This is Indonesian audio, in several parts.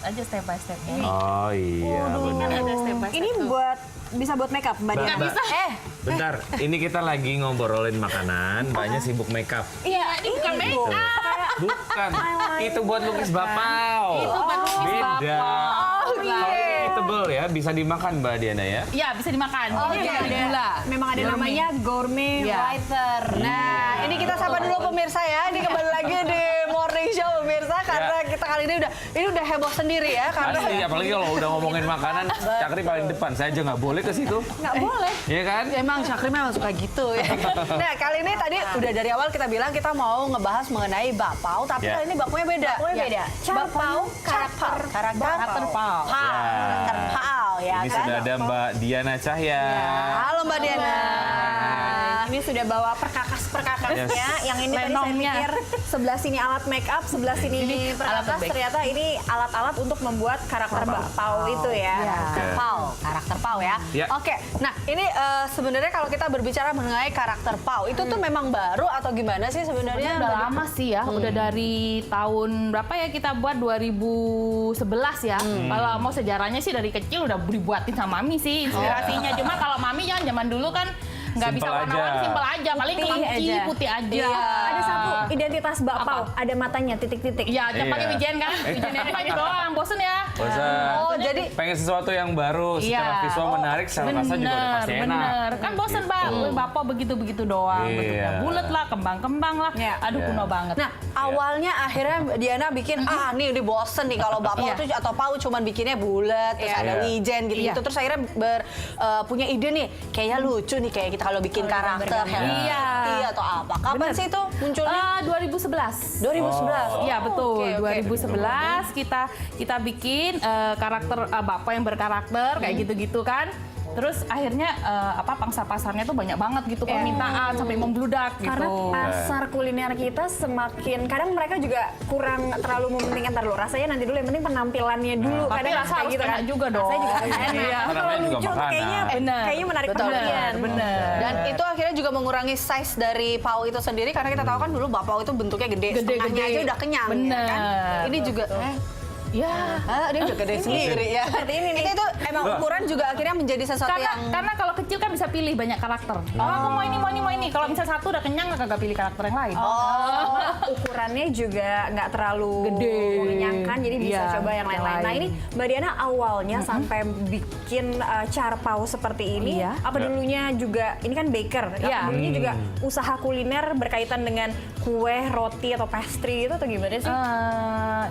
aja step by stepnya. Oh iya, benar. Ada step by step. Ini bisa buat makeup, Mbak Diana? Mbak, bentar, ini kita lagi ngobrolin makanan, Mbaknya sibuk makeup. Iya, ini bukan makeup. Bukan, itu buat lukis bapau. Itu buat lukis Beda. Oh, Kalau ini tebel ya, bisa dimakan Mbak Diana ya? Iya, bisa dimakan. Ini iya, ada gula. Memang ada Gourmet. namanya gourmet Iya. writer. Nah, ini kita sapa dulu pemirsa ya. Ini kembali lagi di Morning Show pemirsa karena kita kali ini udah heboh sendiri ya karena Asli, apalagi kalau udah ngomongin makanan, Cakri paling depan. Saya aja nggak boleh ke situ. nggak boleh. Iya kan? Emang Syakri memang suka gitu ya. Nah, kali ini tadi udah dari awal kita bilang kita mau ngebahas mengenai bakpao, tapi Ya. kali ini bakpaunya beda. Bakpaunya beda. Bakpao karakter Karakter pao. Karakter pao ya Ini kan. sudah ada Mbak Diana Cahya. Halo Mbak Diana. Ini sudah bawa perkakas-perkakasnya. Yes. Yang ini tadi saya Lenongnya. pikir sebelah sini alat make up, sebelah sini Alat perkakas. bebek. Ternyata ini alat-alat untuk membuat karakter bakpao itu ya. Karakter pao ya. Ya. Oke, nah ini sebenarnya kalau kita berbicara mengenai karakter pao itu tuh memang baru atau gimana sih sebenarnya? Udah lama sih ya, udah dari tahun berapa ya kita buat 2011 ya. Kalau mau sejarahnya sih dari kecil udah dibuatin sama Mami sih inspirasinya. Cuma kalau Mami kan zaman dulu kan nggak bisa Simpel warna-warni, aja. simpel aja, paling Putih kelinci aja. putih aja. Iya. Ada satu identitas bakpao, Apa? ada matanya titik-titik. Iya, Iya. pakai wijen kan? Wijen ini aja doang, bosen ya. Bosan. Oh, jadi Pengen sesuatu yang baru, secara visual menarik, secara rasa juga udah pasti enak. bener. Kan bosen Bang, Bapak begitu-begitu doang. Iya. Bentuknya bulat lah, kembang-kembang lah. Iya. Aduh, Iya. kuno banget. nah awalnya akhirnya Diana bikin nih udah bosen nih kalau bakpao Iya. tuh atau pao cuman bikinnya bulat terus Iya. ada Iya. wijen gitu-gitu Iya. terus akhirnya punya ide nih kayaknya lucu nih kayak kita kalau bikin karakter Hello Iya. Kitty atau apa. Kapan sih itu munculnya? 2011. 2011. Iya betul, oke, oke. 2011 kita bikin karakter bapak yang berkarakter kayak gitu-gitu kan. Terus akhirnya pangsa pasarnya tuh banyak banget gitu permintaan sampai membludak gitu. Karena pasar kuliner kita semakin kadang mereka juga kurang terlalu mementingkan dulu rasanya nanti dulu yang penting penampilannya dulu Tapi kadang rasa kayak harus gitu enak kan juga dong. rasanya juga harus enak Iya. tapi kalau Namanya juga lucu tuh makanan. kayaknya menarik Betul. perhatian Bener. Dan itu akhirnya juga mengurangi size dari pao itu sendiri karena kita tahu kan dulu bakpao itu bentuknya gede, setengahnya aja udah kenyang. Bener. Ya kan? Ini juga Ya. dia udah gede sendiri ya. seperti ini nih. Itu emang ukuran juga akhirnya menjadi sesuatu yang Karena kalau kecil kan bisa pilih banyak karakter. Oh, aku mau ini, mau ini, mau ini. Kalau misal satu udah kenyang, kagak pilih karakter yang lain. Oh, ukurannya juga nggak terlalu Gede. mengenyangkan, jadi bisa Iya, coba yang lain-lain. Nah ini Mbak Diana awalnya sampai bikin carpao seperti ini, Iya. apa dulunya juga, ini kan baker, Iya. apa dulunya juga usaha kuliner berkaitan dengan kue, roti, atau pastry itu atau gimana sih?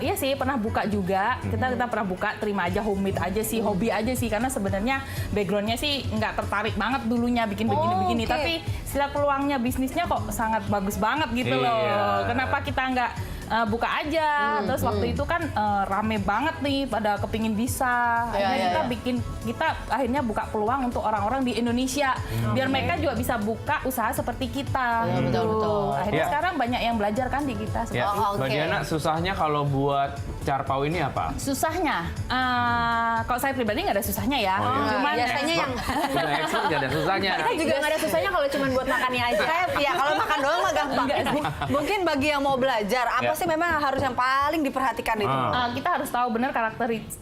Iya sih, pernah buka juga. Kita pernah buka, terima aja, homemade aja sih, hobi aja sih. Karena sebenarnya backgroundnya sih nggak tertarik banget dulunya bikin begini-begini. oke. Tapi setelah peluangnya bisnisnya kok sangat bagus banget gitu loh. Iya. Kenapa kita nggak buka aja? Terus waktu itu kan rame banget nih, pada kepingin bisa. Akhirnya kita akhirnya buka peluang untuk orang-orang di Indonesia. Biar mereka juga bisa buka usaha seperti kita. Iya, gitu. betul. Akhirnya Iya. sekarang banyak yang belajar kan di kita. Ya, Oh, Mbak oke. Diana, susahnya kalau buat carpao ini apa? Susahnya, kalau saya pribadi nggak ada susahnya ya. Oh, iya. Cuman biasanya yang Sudah expert nggak ada susahnya. Kita juga nggak ada susahnya kalau cuma buat makannya aja. kayak ya kalau makan doang mah gampang. Mungkin bagi yang mau belajar apa Ya. sih memang harus yang paling diperhatikan itu? kita harus tahu benar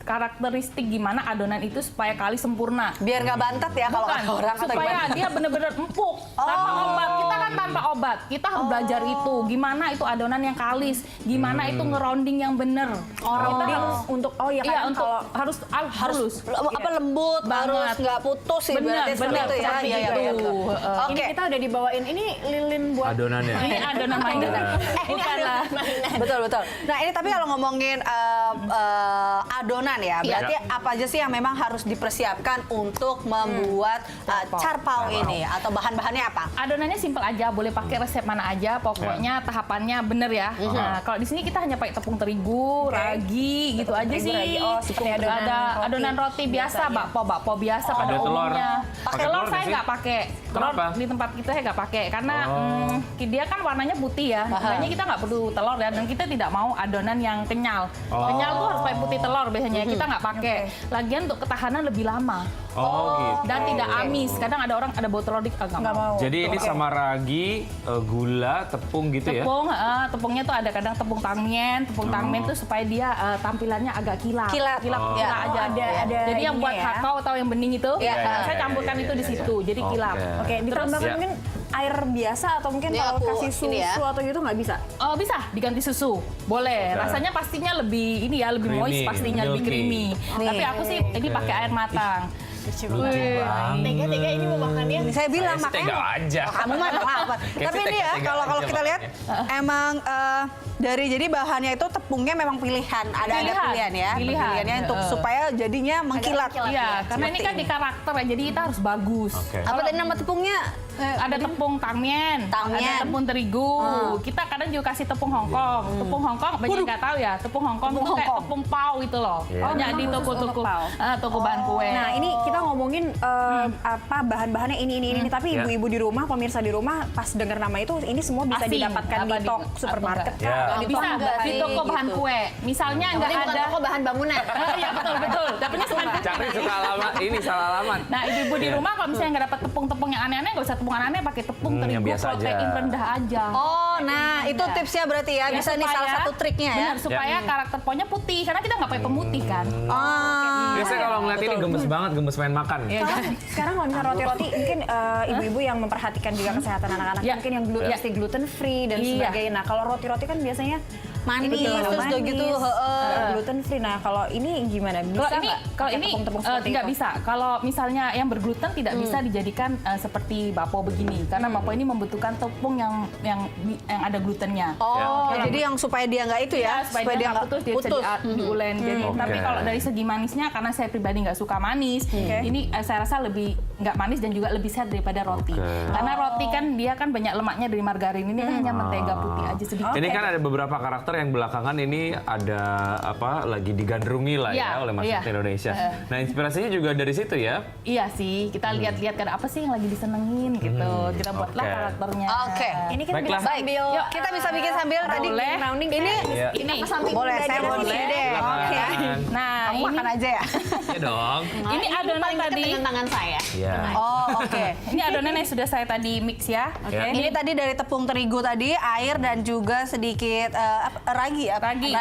karakteristik gimana adonan itu supaya kali sempurna. Biar nggak bantat ya kalau Bukan, kata orang atau supaya gimana? dia benar-benar empuk tanpa obat. Kita kan tanpa obat, kita harus belajar itu. Gimana itu adonan yang kalis, gimana itu ngerounding yang bener. Kita harus untuk Iya, kadang untuk kalau harus halus. apa lembut Banget. harus nggak putus sih Bener, berarti seperti bener, itu ya. seperti Iya, iya, itu. iya, betul. Heeh. Oke. ini kita udah dibawain ini lilin buat Adonannya. Ini adonan mainan. Bukan lah. Betul betul. Nah ini tapi kalau ngomongin adonan ya, berarti apa aja sih yang memang harus dipersiapkan untuk membuat carpao ini atau bahan-bahannya apa? Adonannya simpel aja, boleh pakai resep mana aja, pokoknya tahapannya bener ya. Nah, kalau di sini kita hanya pakai tepung terigu, ragi, gitu aja terigu, sih. ragi. Oh, seperti adonan ada roti adonan roti biasa, bakpo biasa pada Ada telur. umumnya. Pakai Telur telur saya nggak sih? nggak pakai. Telur Kenapa? di tempat kita saya nggak pakai karena dia kan warnanya putih ya. Makanya kita nggak perlu telur ya, dan kita tidak mau adonan yang kenyal. Oh. Kenyal Kenyal tuh harus pakai putih telur biasanya. Kita nggak pakai. Lagian untuk ketahanan lebih lama. Oh gitu. Dan tidak amis. Kadang ada orang ada bau telur dikit nggak mau. Jadi ini sama ragi, gula, tepung gitu ya? Tepungnya tuh ada kadang tepung tangmen. Tepung tangmen tuh supaya dia tampilannya agak kilat. Kilat. Aja. Ada Jadi yang buat ininya ya. kakao atau yang bening itu, saya campurkan itu di situ. Jadi kilat. Oke, ditambahkan Ya. mungkin air biasa atau mungkin Ini kalau aku kasih susu ini ya. atau gitu nggak bisa? Oh bisa diganti susu, boleh. Rasanya pastinya lebih ini ya, lebih Creamy, moist pastinya, lebih milky. creamy. Tapi aku sih ini pakai air matang. Tega-tega ini mau makannya. Saya bilang Saya sih tega makanya aja. kamu mah apa? Kayak Tapi sih ini ya tega-tega kalau aja kita lihat emang jadi bahannya itu tepungnya memang pilihan, ada pilihan ya, pilihannya untuk supaya jadinya mengkilat. Iya, karena ini kan di karakter ya, jadi kita harus bagus. Oke. Apa tadi nama tepungnya? Ada tepung tangmen, Tangmen. ada tepung terigu. Kita kadang juga kasih tepung Hongkong. Tepung Hongkong banyak nggak tahu ya. Tepung Hongkong itu kayak Hongkong. tepung pau itu loh. Iya. Oh, jadi toko-toko toko bahan kue. Nah, ini kita ngomongin apa bahan-bahannya ini. Tapi Ya. ibu-ibu di rumah, pemirsa di rumah, pas dengar nama itu, ini semua bisa Asing. didapatkan Apa di di- toko supermarket Ya. kan? bisa di toko bahan kue. Misalnya nggak Ini bukan ada. toko bahan bangunan. Iya betul. Dapetnya cuma Cari suka alamat, ini salah alamat. Nah, ibu-ibu di rumah kalau misalnya nggak dapat tepung-tepung yang aneh-aneh, nggak usah tepung aneh, pakai tepung Yang terigu biasa aja. protein rendah aja. Oh, nah itu tipsnya berarti ya. Ya, Bisa nih salah satu triknya ya. Benar, supaya karakter pohonnya putih, karena kita nggak pakai pemutih kan. Biasanya kalau ngeliat ini gemes banget, gemes pengen makan. Iya kan? Sekarang kalau misalnya roti-roti, mungkin ibu-ibu yang memperhatikan juga kesehatan anak-anak, Ya. mungkin yang pasti gluten free dan Iya. sebagainya. Nah, kalau roti-roti kan biasanya Manis, ini terus udah gitu, gluten free. Nah, kalau ini gimana? Bisa Kalau ini, nggak kalau pakai ini tepung-tepung seperti nggak itu? bisa. Kalau misalnya yang bergluten tidak bisa dijadikan seperti bapo begini, karena bapo ini membutuhkan tepung yang ada glutennya. Oh, jadi yang supaya dia nggak itu ya, supaya dia nggak putus, dia bisa diulen. Jadi, Oke. tapi kalau dari segi manisnya, karena saya pribadi nggak suka manis, ini saya rasa lebih nggak manis dan juga lebih sehat daripada roti. Oke. Karena roti kan dia kan banyak lemaknya dari margarin, ini kan hanya mentega putih aja sedikit. Ini kan ada beberapa karakter yang belakangan ini ada apa lagi digandrungi lah ya Iya, oleh masyarakat iya. Indonesia. Nah inspirasinya juga dari situ ya. Iya sih, kita lihat-lihat kan apa sih yang lagi disenengin gitu. Kita buatlah Oke. karakternya. Oke. Ini kita Baiklah. bisa sambil Yuk, Kita bisa bikin sambil tadi. boleh. rounding Ini Iya. Ini boleh, saya mau boleh. sini deh. Oke. Nah, Kamu ini makan aja ya. Ya dong. ini adonan tadi. tangan saya. Ya. Oh, oke. Ini adonan yang sudah saya tadi mix ya. Oke. Ini tadi dari tepung terigu tadi, air dan juga sedikit ragi ya. Ragi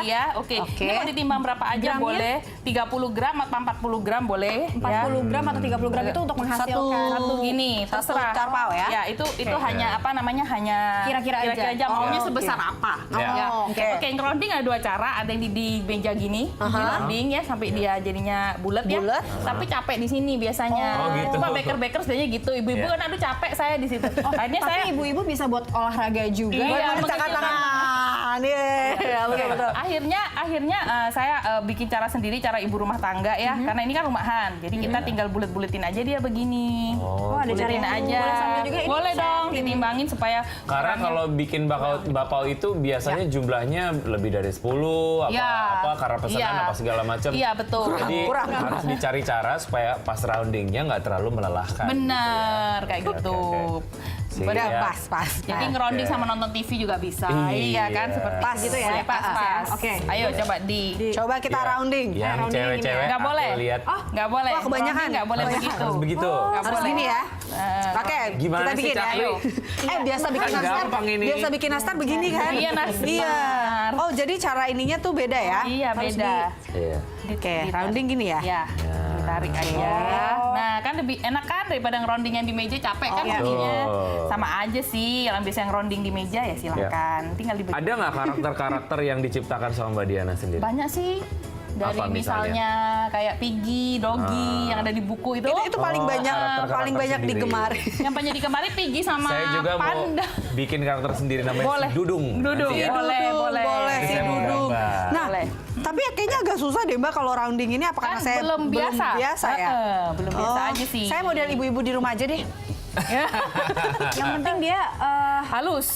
ya. Oke. Ini mau ditimbang berapa aja Gramnya? boleh. 30 gram atau 40 gram boleh. 40 gram atau 30 gram itu untuk menghasilkan Satu gini, satu terserah. carpao ya? Ya, itu hanya apa namanya, hanya Kira-kira aja. maunya Oh, sebesar oke. apa. Ya. Ya. Oke. Oke, grounding ada dua cara, ada yang di meja gini, grounding ya sampai dia jadinya bulat ya. Bulat. Tapi capek di sini biasanya. Oh, gitu. Cuma baker sebenarnya gitu. Ibu-ibu Ya. kan aduh capek saya di situ. Akhirnya Tapi saya ibu-ibu bisa buat olahraga juga. Iya, Angkat tangan. Iya, betul. Akhirnya saya bikin cara sendiri, cara ibu rumah tangga ya, karena ini kan rumahan. Jadi kita tinggal bulet-buletin aja dia begini. Oh, ada cara Buletin yang aja. boleh sambil juga ini Boleh bisa dong ditimbangin supaya Karena kalau bikin bapau itu biasanya jumlahnya lebih dari 10 Ya. apa karena pesanan Iya. apa segala macam. Iya, betul. Jadi harus dicari cara supaya pas roundingnya nggak terlalu melelahkan. bener kayak Oke, gitu. Siap. Udah pas. Jadi ngeronding sama nonton TV juga bisa. Iya kan, seperti Pas gitu ya? Pas. Oke. Ayo coba Coba kita Ya. rounding. Yang cewek-cewek Nggak aku boleh. lihat Nggak boleh. Wah, kebanyakan. Ngeronding nggak boleh begitu. harus begitu. Nggak Harus boleh. gini ya. Oke, Gimana kita sih, bikin ya. Cakli? Ayo. Biasa bikin Kan nastar. gampang ini. Biasa bikin nastar begini kan? Iya, nastar. Iya. Oh, jadi cara ininya tuh beda ya? Iya, Harus beda. Iya. Oke, rounding gini ya? Ya, ditarik aja. Nah, kan lebih enak kan daripada ngeronding yang di meja capek kan jadinya. Betul. Sama aja sih, kalau biasa yang ronding di meja ya silakan. Tinggal dibagi. Ada nggak karakter-karakter yang diciptakan sama Mbak Diana sendiri? Banyak sih. Dari Apa misalnya? misalnya kayak Piggy, Doggy yang ada di buku itu. Itu paling Oh, banyak karakter-karakter sendiri. digemari. Yang banyak kemarin Piggy sama Saya juga Panda. mau bikin karakter sendiri namanya Boleh. si Dudung. Dudung, Nanti ya. boleh. Boleh Nanti si saya mau Dudung. gambar. Nah, Boleh. tapi kayaknya agak susah deh Mbak kalau rounding ini apa karena Kan saya belum biasa. ya? Belum biasa Oh, aja sih. Saya model ibu-ibu di rumah aja deh. Yang penting dia halus.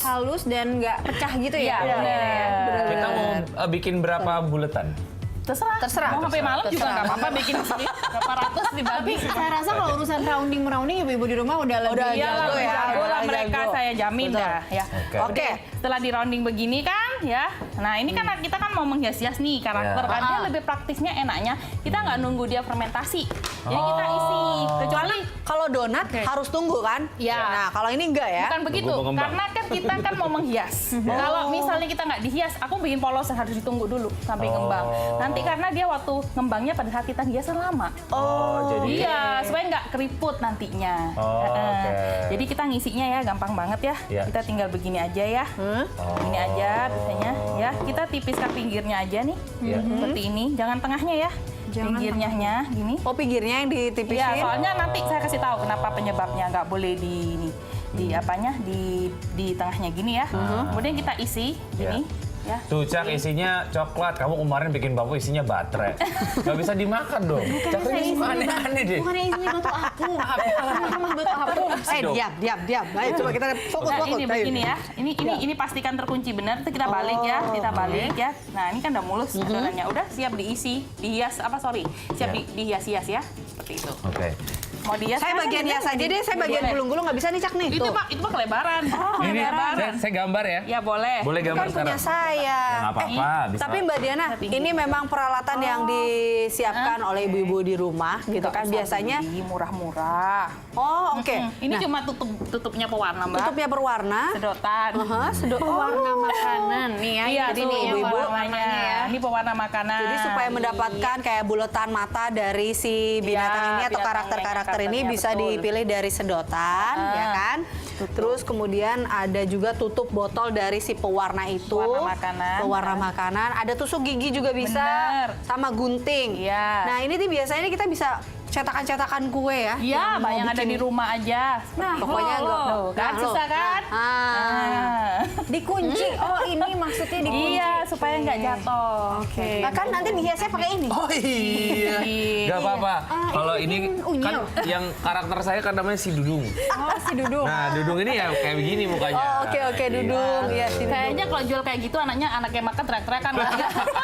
dan nggak pecah gitu Iya, ya. bener. Kita mau bikin berapa buletan? Terserah. Mau sampai malam juga nggak apa-apa bikin di sini. Berapa ratus dibagi. Saya rasa kalau urusan rounding ibu-ibu di rumah udah lebih Jago ya. jago lah mereka, Jago. saya jamin Betul. dah ya. Oke. Setelah di rounding begini kan ya. Nah ini kan kita kan mau menghias-hias nih karakter kan dia lebih praktisnya enaknya kita nggak nunggu dia fermentasi. Jadi kita isi kecuali Kalau donat harus tunggu kan? Ya. Nah, kalau ini enggak ya? bukan begitu Tunggu mengembang. karena kan kita kan mau menghias. Kalau misalnya kita nggak dihias, aku bikin polos harus ditunggu dulu sampai ngembang. Nanti karena dia waktu ngembangnya pada saat kita hiasan lama. jadi Iya, supaya nggak keriput nantinya. Oh, oke. Jadi kita ngisinya ya gampang banget ya. Iya. Kita tinggal begini aja ya. Begini aja biasanya ya. Kita tipiskan pinggirnya aja nih. Iya. Seperti ini. Jangan tengahnya ya. Pinggirnya gini. Oh, pinggirnya yang ditipisin. Iya, soalnya nanti saya kasih tahu kenapa penyebabnya nggak boleh di ini. Di apanya? Di tengahnya gini ya. Kemudian kita isi gini. Ya. Tuh, Cak, isinya coklat. Kamu kemarin bikin bambu isinya baterai. Gak bisa dimakan dong. Cak, ini semua aneh-aneh deh. Bukannya isinya batu aku. Mah batu aku. Diam. Ayo coba kita fokus. Nah, ini Ayo. begini ya. Ini pastikan terkunci benar. Itu kita balik ya. Kita balik ya. Nah, ini kan udah mulus adonannya. Udah siap diisi, dihias siap dihias-hias ya. Seperti itu. Oke. Mau dihias? Saya bagian hias aja deh, saya bagian Boleh. gulung-gulung nggak bisa nih Cak nih. Itu Tuh. Pak, itu Pak kelebaran. Ini saya gambar ya. Ya boleh. Boleh gambar Kan punya sekarang? saya. Nggak apa-apa, bisa. Tapi Mbak Diana, ini memang peralatan yang disiapkan oleh ibu-ibu di rumah, gitu kan biasanya. Murah-murah. Oh, oke. Ini Nah, cuma tutupnya pewarna, Mbak. tutupnya berwarna. Sedotan. Pewarna makanan nih ya. Iya, Jadi tuh, nih ibu-ibu. warnanya ya. Ini pewarna makanan. Jadi supaya mendapatkan kayak buletan mata dari si binatang ini atau binatangnya, karakter-karakter ini karakternya, bisa betul. dipilih dari sedotan, ya kan? Terus kemudian ada juga tutup botol dari si pewarna itu. Pewarna makanan. Pewarna makanan. Ada tusuk gigi juga bisa. Bener. Sama gunting. Iya. Nah ini nih biasanya kita bisa cetakan-cetakan kue ya. Iya, mau yang ada bikin- di rumah aja. Nah, pokoknya Tuh, kan nah, susah kan? Ah. dikunci. Oh, ini maksudnya dikunci. Iya, supaya nggak jatuh. Oke. Nah, kan nanti dihiasnya pakai ini. Oh iya. Gak apa-apa. Kalau ini kan yang karakter saya kan namanya si Dudung. Oh, si Dudung. Nah, Dudung ini ya kayak begini mukanya. Oh, oke, Dudung. Iya, si Dudung. Kayaknya kalau jual kayak gitu anaknya makan teriak-teriak kan.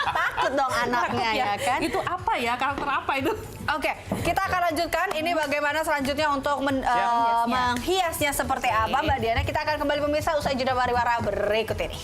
Takut dong anaknya ya kan? Itu apa ya? Karakter apa itu? Oke, kita akan lanjutkan. Ini bagaimana selanjutnya untuk menghiasnya seperti apa, Mbak Diana. Kita akan kembali pemirsa usai jeda pariwara berikut ini.